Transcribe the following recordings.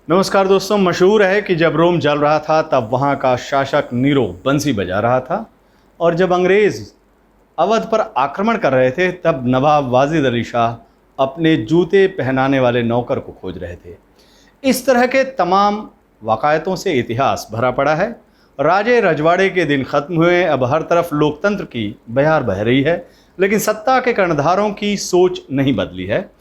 नमस्कार दोस्तों। मशहूर है कि जब रोम जल रहा था तब वहाँ का शासक नीरो बंसी बजा रहा था, और जब अंग्रेज़ अवध पर आक्रमण कर रहे थे तब नवाब वाजिद अली शाह अपने जूते पहनाने वाले नौकर को खोज रहे थे। इस तरह के तमाम वाक़ातों से इतिहास भरा पड़ा है। राजे रजवाड़े के दिन ख़त्म हुए, अब हर तरफ लोकतंत्र की बहार बह रही है, लेकिन सत्ता के कर्णधारों की सोच नहीं बदली है।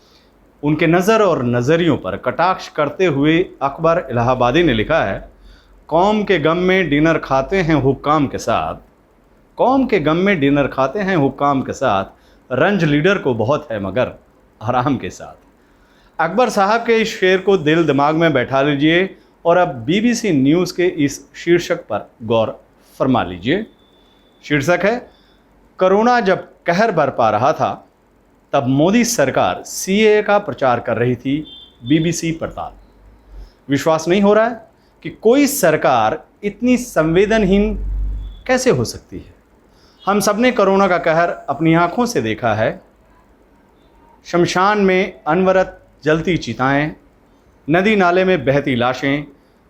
उनके नज़र और नज़रियों पर कटाक्ष करते हुए अकबर इलाहाबादी ने लिखा है, कौम के गम में डिनर खाते हैं हुक्काम के साथ, कौम के गम में डिनर खाते हैं हुक्काम के साथ, रंज लीडर को बहुत है मगर आराम के साथ। अकबर साहब के इस शेर को दिल दिमाग में बैठा लीजिए और अब बीबीसी न्यूज़ के इस शीर्षक पर गौर फरमा लीजिए। शीर्षक है, कोरोना जब कहर बरपा रहा था तब मोदी सरकार सीएए का प्रचार कर रही थी, बीबीसी पड़ताल। विश्वास नहीं हो रहा है कि कोई सरकार इतनी संवेदनहीन कैसे हो सकती है। हम सब ने कोरोना का कहर अपनी आंखों से देखा है। शमशान में अनवरत जलती चिताएं, नदी नाले में बहती लाशें,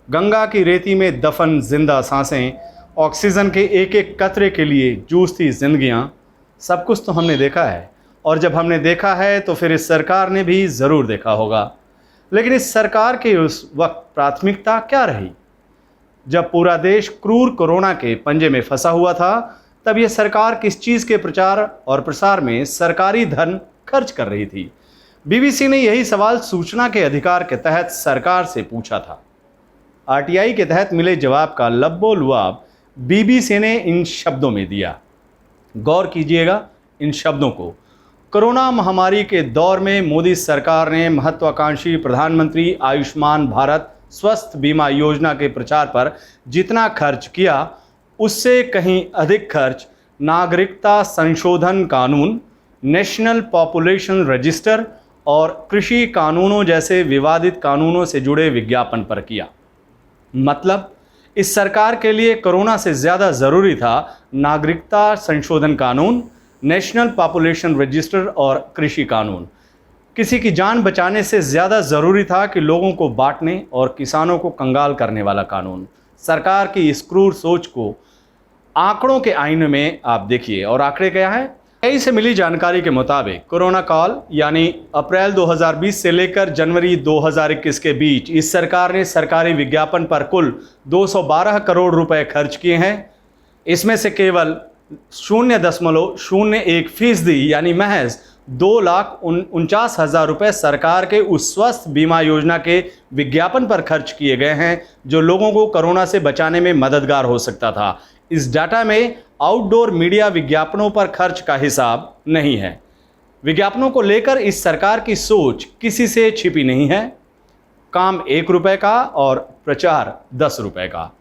गंगा की रेती में दफन जिंदा सांसें, ऑक्सीजन के एक एक कतरे के लिए जूझती जिंदगियां, सब कुछ तो हमने देखा है। और जब हमने देखा है तो फिर इस सरकार ने भी ज़रूर देखा होगा। लेकिन इस सरकार की उस वक्त प्राथमिकता क्या रही? जब पूरा देश क्रूर कोरोना के पंजे में फंसा हुआ था, तब यह सरकार किस चीज़ के प्रचार और प्रसार में सरकारी धन खर्च कर रही थी? बीबीसी ने यही सवाल सूचना के अधिकार के तहत सरकार से पूछा था। आरटीआई के तहत मिले जवाब का लब्बो लुआब बीबीसी ने इन शब्दों में दिया। गौर कीजिएगा इन शब्दों को। कोरोना महामारी के दौर में मोदी सरकार ने महत्वाकांक्षी प्रधानमंत्री आयुष्मान भारत स्वास्थ्य बीमा योजना के प्रचार पर जितना खर्च किया, उससे कहीं अधिक खर्च नागरिकता संशोधन कानून, नेशनल पॉपुलेशन रजिस्टर और कृषि कानूनों जैसे विवादित कानूनों से जुड़े विज्ञापन पर किया। मतलब इस सरकार के लिए कोरोना से ज़्यादा ज़रूरी था नागरिकता संशोधन कानून, नेशनल पॉपुलेशन रजिस्टर और कृषि कानून। किसी की जान बचाने से ज़्यादा ज़रूरी था कि लोगों को बांटने और किसानों को कंगाल करने वाला कानून। सरकार की इस क्रूर सोच को आंकड़ों के आईने में आप देखिए। और आंकड़े क्या है? कई से मिली जानकारी के मुताबिक कोरोना काल यानी अप्रैल 2020 से लेकर जनवरी 2021 के बीच इस सरकार ने सरकारी विज्ञापन पर कुल 212 करोड़ रुपए खर्च किए हैं। इसमें से केवल 0.01% यानी महज 2,49,000 रुपये सरकार के उस स्वास्थ्य बीमा योजना के विज्ञापन पर खर्च किए गए हैं जो लोगों को कोरोना से बचाने में मददगार हो सकता था। इस डाटा में आउटडोर मीडिया विज्ञापनों पर खर्च का हिसाब नहीं है। विज्ञापनों को लेकर इस सरकार की सोच किसी से छिपी नहीं है। काम 1 रुपये का और प्रचार 10 रुपये का।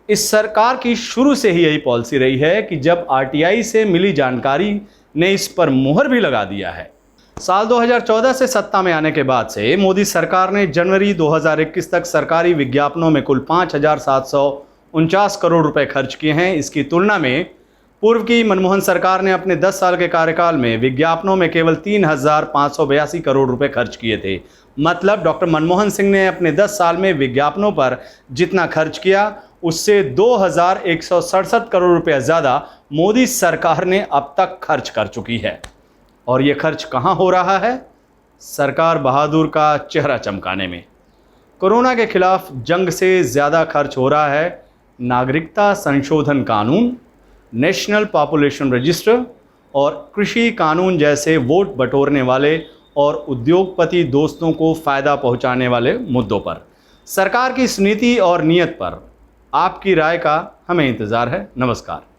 इस सरकार की शुरू से ही यही पॉलिसी रही है कि जब आरटीआई से मिली जानकारी ने इस पर मुहर भी लगा दिया है। साल 2014 से सत्ता में आने के बाद से मोदी सरकार ने जनवरी 2021 तक सरकारी विज्ञापनों में कुल 5,749 करोड़ रुपए खर्च किए हैं। इसकी तुलना में पूर्व की मनमोहन सरकार ने अपने 10 साल के कार्यकाल में विज्ञापनों में केवल 3,582 करोड़ रुपए खर्च किए थे। मतलब डॉक्टर मनमोहन सिंह ने अपने 10 साल में विज्ञापनों पर जितना खर्च किया, उससे 2,167 करोड़ रुपये ज़्यादा मोदी सरकार ने अब तक खर्च कर चुकी है। और ये खर्च कहाँ हो रहा है? सरकार बहादुर का चेहरा चमकाने में। कोरोना के खिलाफ जंग से ज़्यादा खर्च हो रहा है नागरिकता संशोधन कानून, नेशनल पॉपुलेशन रजिस्टर और कृषि कानून जैसे वोट बटोरने वाले और उद्योगपति दोस्तों को फ़ायदा पहुंचाने वाले मुद्दों पर। सरकार की इस नीति और नीयत पर आपकी राय का हमें इंतज़ार है। नमस्कार।